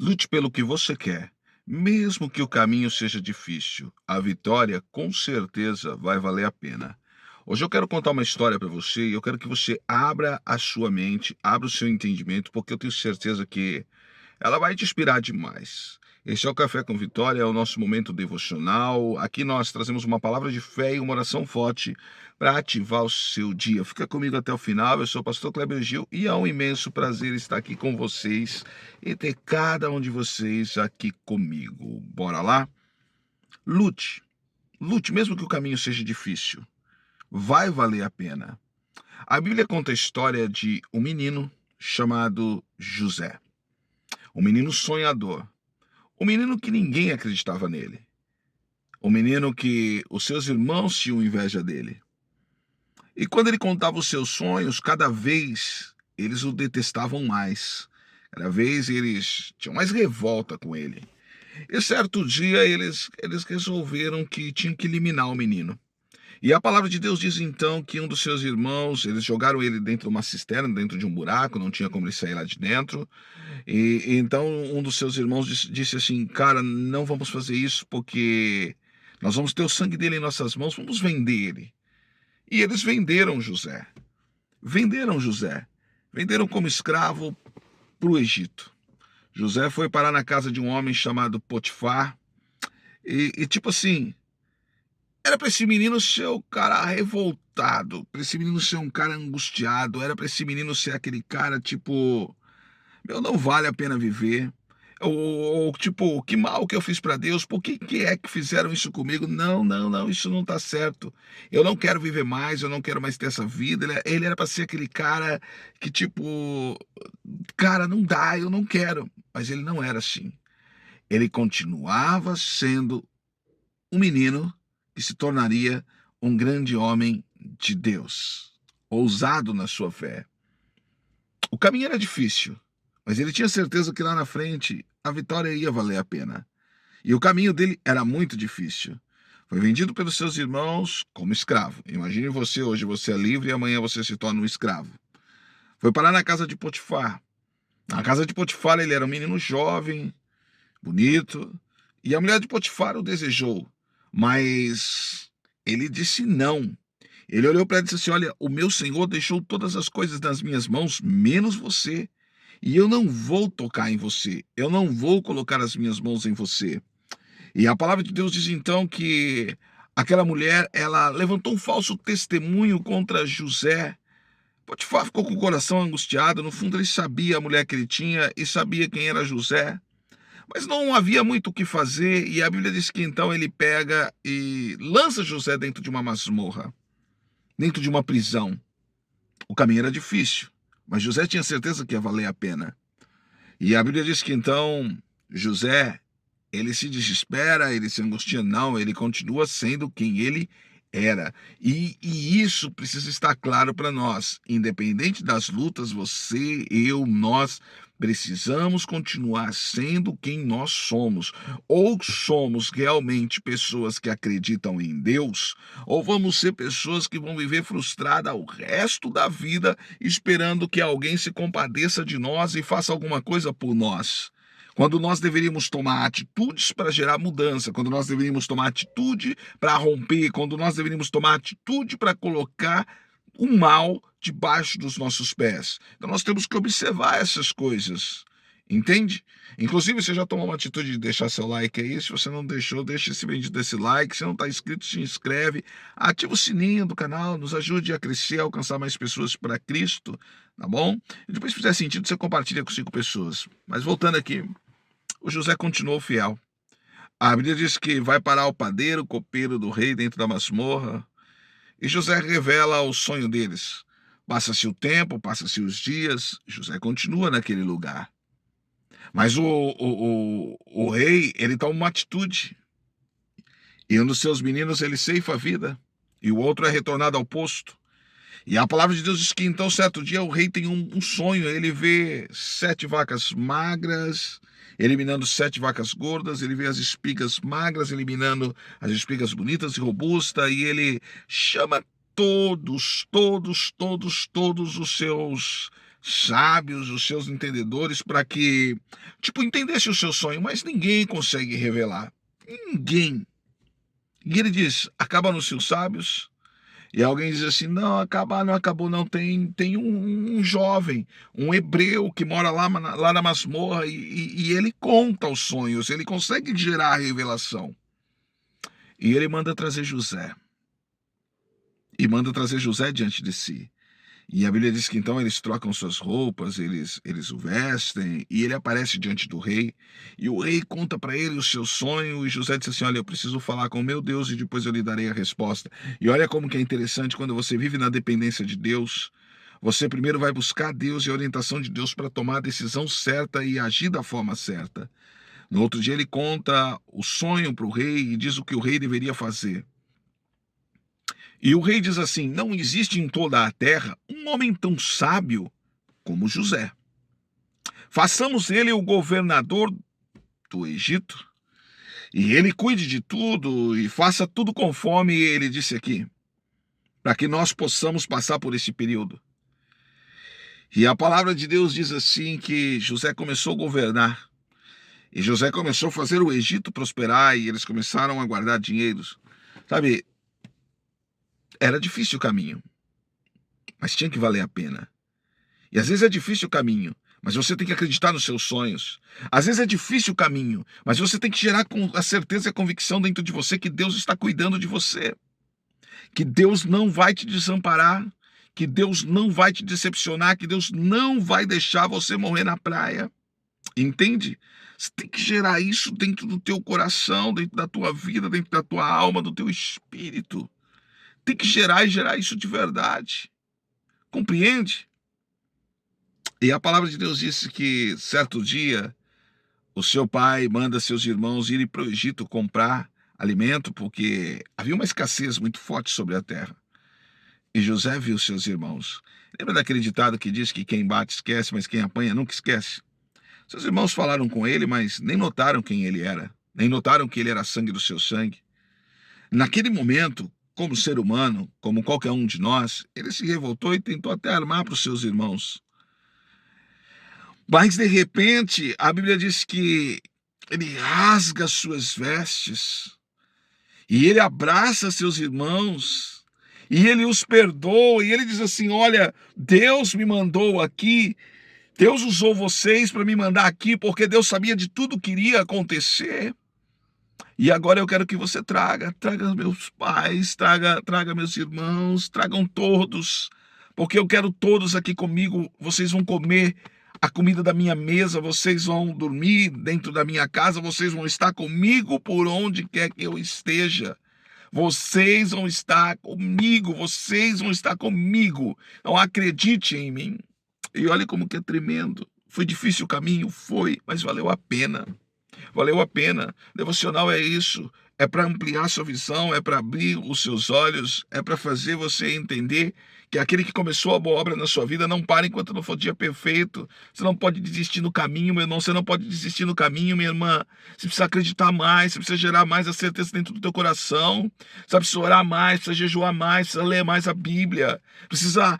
Lute pelo que você quer, mesmo que o caminho seja difícil. A vitória, com certeza, vai valer a pena. Hoje eu quero contar uma história para você e eu quero que você abra a sua mente, abra o seu entendimento, porque eu tenho certeza que ela vai te inspirar demais. Esse é o Café com Vitória, é o nosso momento devocional. Aqui nós trazemos uma palavra de fé e uma oração forte para ativar o seu dia. Fica comigo até o final. Eu sou o pastor Kleber Gil e é um imenso prazer estar aqui com vocês e ter cada um de vocês aqui comigo. Bora lá? Lute, lute, mesmo que o caminho seja difícil. Vai valer a pena. A Bíblia conta a história de um menino chamado José. Um menino sonhador. Um menino que ninguém acreditava nele. Um menino que os seus irmãos tinham inveja dele. E quando ele contava os seus sonhos, cada vez eles o detestavam mais. Cada vez eles tinham mais revolta com ele. E certo dia eles resolveram que tinham que eliminar o menino. E a palavra de Deus diz então que um dos seus irmãos, eles jogaram ele dentro de uma cisterna, dentro de um buraco, não tinha como ele sair lá de dentro. E então um dos seus irmãos disse assim: cara, não vamos fazer isso porque nós vamos ter o sangue dele em nossas mãos, vamos vender ele. E eles venderam José. Venderam José. Venderam como escravo para o Egito. José foi parar na casa de um homem chamado Potifar. E tipo assim, era para esse menino ser o cara revoltado, para esse menino ser um cara angustiado, era para esse menino ser aquele cara tipo, meu, não vale a pena viver. Ou tipo, que mal que eu fiz para Deus, por que é que fizeram isso comigo? Não, não, não, isso não tá certo. Eu não quero viver mais, eu não quero mais ter essa vida. Ele era para ser aquele cara que tipo, cara, não dá, eu não quero. Mas ele não era assim. Ele continuava sendo um menino que se tornaria um grande homem de Deus, ousado na sua fé. O caminho era difícil, mas ele tinha certeza que lá na frente a vitória ia valer a pena. E o caminho dele era muito difícil. Foi vendido pelos seus irmãos como escravo. Imagine você, hoje você é livre e amanhã você se torna um escravo. Foi parar na casa de Potifar. Na casa de Potifar ele era um menino jovem, bonito, e a mulher de Potifar o desejou, mas ele disse não. Ele olhou para ela e disse assim: olha, o meu senhor deixou todas as coisas nas minhas mãos, menos você. E eu não vou tocar em você, eu não vou colocar as minhas mãos em você. E a palavra de Deus diz então que aquela mulher, ela levantou um falso testemunho contra José. Potifar ficou com o coração angustiado, no fundo ele sabia a mulher que ele tinha e sabia quem era José. Mas não havia muito o que fazer, e a Bíblia diz que então ele pega e lança José dentro de uma masmorra, dentro de uma prisão. O caminho era difícil, mas José tinha certeza que ia valer a pena. E a Bíblia diz que então José, ele se desespera, ele se angustia, não, ele continua sendo quem ele era. E isso precisa estar claro para nós. Independente das lutas, você, eu, nós precisamos continuar sendo quem nós somos. Ou somos realmente pessoas que acreditam em Deus, ou vamos ser pessoas que vão viver frustradas o resto da vida, esperando que alguém se compadeça de nós e faça alguma coisa por nós. Quando nós deveríamos tomar atitudes para gerar mudança, quando nós deveríamos tomar atitude para romper, quando nós deveríamos tomar atitude para colocar o mal debaixo dos nossos pés. Então nós temos que observar essas coisas, entende? Inclusive, você já tomou uma atitude de deixar seu like aí? Se você não deixou, deixa esse vídeo desse like. Se não está inscrito, se inscreve, ativa o sininho do canal, nos ajude a crescer, a alcançar mais pessoas para Cristo, tá bom? E depois, se fizer sentido, você compartilha com 5 pessoas. Mas voltando aqui, o José continuou fiel. A Bíblia diz que vai parar o padeiro, o copeiro do rei dentro da masmorra. E José revela o sonho deles. Passa-se o tempo, passa-se os dias, José continua naquele lugar. Mas o rei, ele toma uma atitude. E um dos seus meninos, ele ceifa a vida. E o outro é retornado ao posto. E a palavra de Deus diz que então, certo dia, o rei tem um sonho. Ele vê 7 vacas magras, eliminando 7 vacas gordas. Ele vê as espigas magras, eliminando as espigas bonitas e robustas. E ele chama todos os seus sábios, os seus entendedores, para que, tipo, entendesse o seu sonho, mas ninguém consegue revelar. Ninguém. E ele diz: acaba nos seus sábios. E alguém diz assim: não, acabar não acabou, não. Tem um jovem, um hebreu que mora lá na masmorra e ele conta os sonhos, ele consegue gerar a revelação. E ele manda trazer José. E manda trazer José diante de si. E a Bíblia diz que então eles trocam suas roupas, eles o vestem, e ele aparece diante do rei. E o rei conta para ele o seu sonho, e José disse assim: olha, eu preciso falar com meu Deus e depois eu lhe darei a resposta. E olha como que é interessante, quando você vive na dependência de Deus, você primeiro vai buscar Deus e a orientação de Deus para tomar a decisão certa e agir da forma certa. No outro dia ele conta o sonho para o rei e diz o que o rei deveria fazer. E o rei diz assim: não existe em toda a terra um homem tão sábio como José. Façamos ele o governador do Egito, e ele cuide de tudo e faça tudo conforme ele disse aqui, para que nós possamos passar por esse período. E a palavra de Deus diz assim que José começou a governar, e José começou a fazer o Egito prosperar, e eles começaram a guardar dinheiros. Sabe, era difícil o caminho, mas tinha que valer a pena. E às vezes é difícil o caminho, mas você tem que acreditar nos seus sonhos. Às vezes é difícil o caminho, mas você tem que gerar com a certeza e a convicção dentro de você que Deus está cuidando de você, que Deus não vai te desamparar, que Deus não vai te decepcionar, que Deus não vai deixar você morrer na praia. Entende? Você tem que gerar isso dentro do teu coração, dentro da tua vida, dentro da tua alma, do teu espírito. Tem que gerar e gerar isso de verdade. Compreende? E a palavra de Deus disse que certo dia o seu pai manda seus irmãos irem para o Egito comprar alimento, porque havia uma escassez muito forte sobre a terra. E José viu seus irmãos. Lembra daquele ditado que diz que quem bate esquece, mas quem apanha nunca esquece? Seus irmãos falaram com ele, mas nem notaram quem ele era, nem notaram que ele era sangue do seu sangue. Naquele momento, como ser humano, como qualquer um de nós, ele se revoltou e tentou até armar para os seus irmãos. Mas de repente, a Bíblia diz que ele rasga suas vestes e ele abraça seus irmãos e ele os perdoa e ele diz assim: olha, Deus me mandou aqui, Deus usou vocês para me mandar aqui porque Deus sabia de tudo que iria acontecer. E agora eu quero que você traga meus pais, traga meus irmãos, tragam todos, porque eu quero todos aqui comigo. Vocês vão comer a comida da minha mesa, vocês vão dormir dentro da minha casa, vocês vão estar comigo por onde quer que eu esteja. Vocês vão estar comigo, vocês vão estar comigo. Não acredite em mim. E olha como que é tremendo. Foi difícil o caminho? Foi, mas valeu a pena. Valeu a pena. Devocional é isso. É para ampliar sua visão, é para abrir os seus olhos, é para fazer você entender que aquele que começou a boa obra na sua vida não para enquanto não for dia perfeito. Você não pode desistir no caminho, meu irmão. Você não pode desistir no caminho, minha irmã. Você precisa acreditar mais, você precisa gerar mais a certeza dentro do teu coração. Você precisa orar mais, precisa jejuar mais, precisa ler mais a Bíblia. Precisa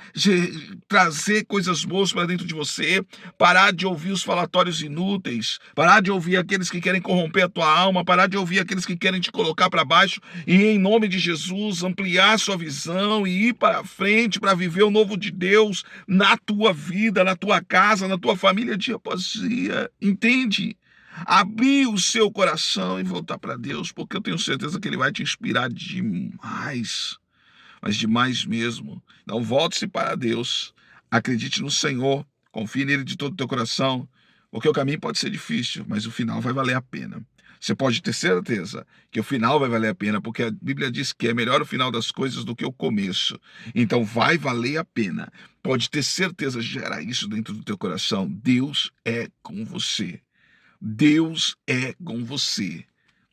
trazer coisas boas para dentro de você. Parar de ouvir os falatórios inúteis. Parar de ouvir aqueles que querem corromper a tua alma. Parar de ouvir aqueles que querem te colocar para baixo. E em nome de Jesus, ampliar sua visão e ir para frente para viver o novo de Deus na tua vida, na tua casa, na tua família, dia após dia. Entende? Abrir o seu coração e voltar para Deus, porque eu tenho certeza que Ele vai te inspirar demais, mas demais mesmo. Então volte-se para Deus, acredite no Senhor, confie nele de todo o teu coração, porque o caminho pode ser difícil, mas o final vai valer a pena. Você pode ter certeza que o final vai valer a pena, porque a Bíblia diz que é melhor o final das coisas do que o começo. Então vai valer a pena. Pode ter certeza, gera isso dentro do teu coração. Deus é com você. Deus é com você.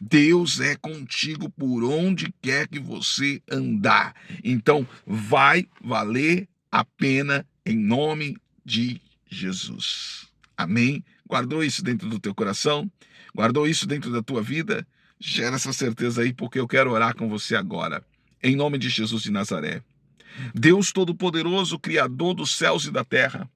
Deus é contigo por onde quer que você andar. Então vai valer a pena em nome de Jesus. Amém? Guardou isso dentro do teu coração? Guardou isso dentro da tua vida? Gera essa certeza aí, porque eu quero orar com você agora. Em nome de Jesus de Nazaré. Deus Todo-Poderoso, Criador dos céus e da terra.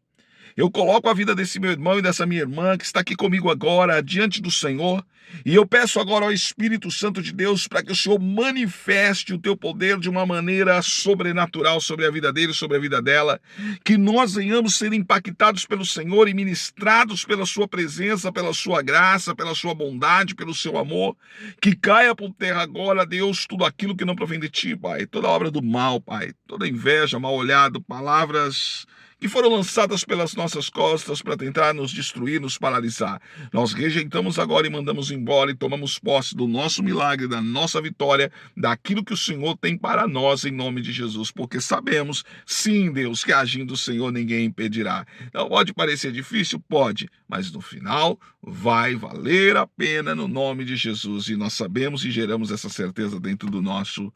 Eu coloco a vida desse meu irmão e dessa minha irmã que está aqui comigo agora, diante do Senhor, e eu peço agora ao Espírito Santo de Deus para que o Senhor manifeste o teu poder de uma maneira sobrenatural sobre a vida dele, sobre a vida dela, que nós venhamos ser impactados pelo Senhor e ministrados pela sua presença, pela sua graça, pela sua bondade, pelo seu amor, que caia por terra agora, Deus, tudo aquilo que não provém de ti, Pai, toda obra do mal, Pai, toda inveja, mal olhado, palavras que foram lançadas pelas nossas costas para tentar nos destruir, nos paralisar. Nós rejeitamos agora e mandamos embora e tomamos posse do nosso milagre, da nossa vitória, daquilo que o Senhor tem para nós em nome de Jesus, porque sabemos, sim, Deus, que agindo o Senhor ninguém impedirá. Não pode parecer difícil? Pode, mas no final vai valer a pena no nome de Jesus e nós sabemos e geramos essa certeza dentro do nosso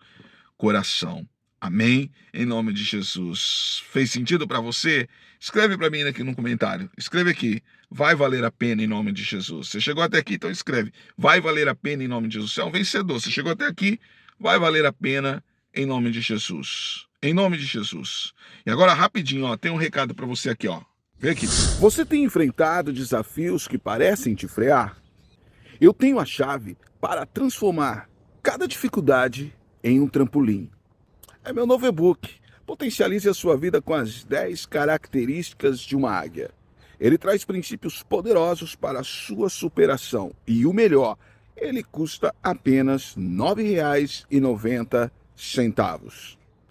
coração. Amém? Em nome de Jesus. Fez sentido para você? Escreve para mim aqui no comentário. Escreve aqui. Vai valer a pena em nome de Jesus. Você chegou até aqui, então escreve. Vai valer a pena em nome de Jesus. Você é um vencedor. Você chegou até aqui. Vai valer a pena em nome de Jesus. Em nome de Jesus. E agora, rapidinho, ó, tem um recado para você aqui, ó. Vem aqui. Você tem enfrentado desafios que parecem te frear? Eu tenho a chave para transformar cada dificuldade em um trampolim. É meu novo e-book. Potencialize a sua vida com as 10 características de uma águia. Ele traz princípios poderosos para a sua superação. E o melhor, ele custa apenas R$ 9,90.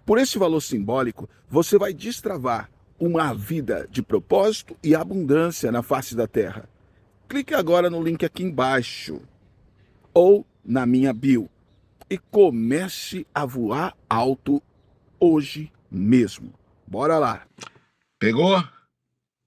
Por esse valor simbólico, você vai destravar uma vida de propósito e abundância na face da terra. Clique agora no link aqui embaixo ou na minha bio e comece a voar alto hoje mesmo. Bora lá! Pegou?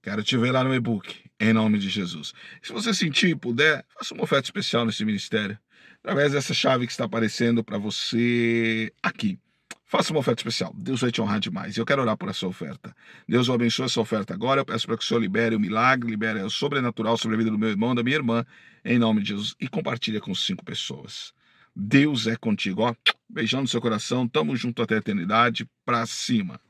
Quero te ver lá no e-book, em nome de Jesus. Se você sentir e puder, faça uma oferta especial nesse ministério, através dessa chave que está aparecendo para você aqui. Faça uma oferta especial, Deus vai te honrar demais. Eu quero orar por essa oferta. Deus abençoe essa oferta agora. Eu peço para que o Senhor libere o milagre, libere o sobrenatural sobre a vida do meu irmão, da minha irmã, em nome de Jesus. E compartilha com 5 pessoas. Deus é contigo, ó. Beijão no seu coração, tamo junto até a eternidade, pra cima.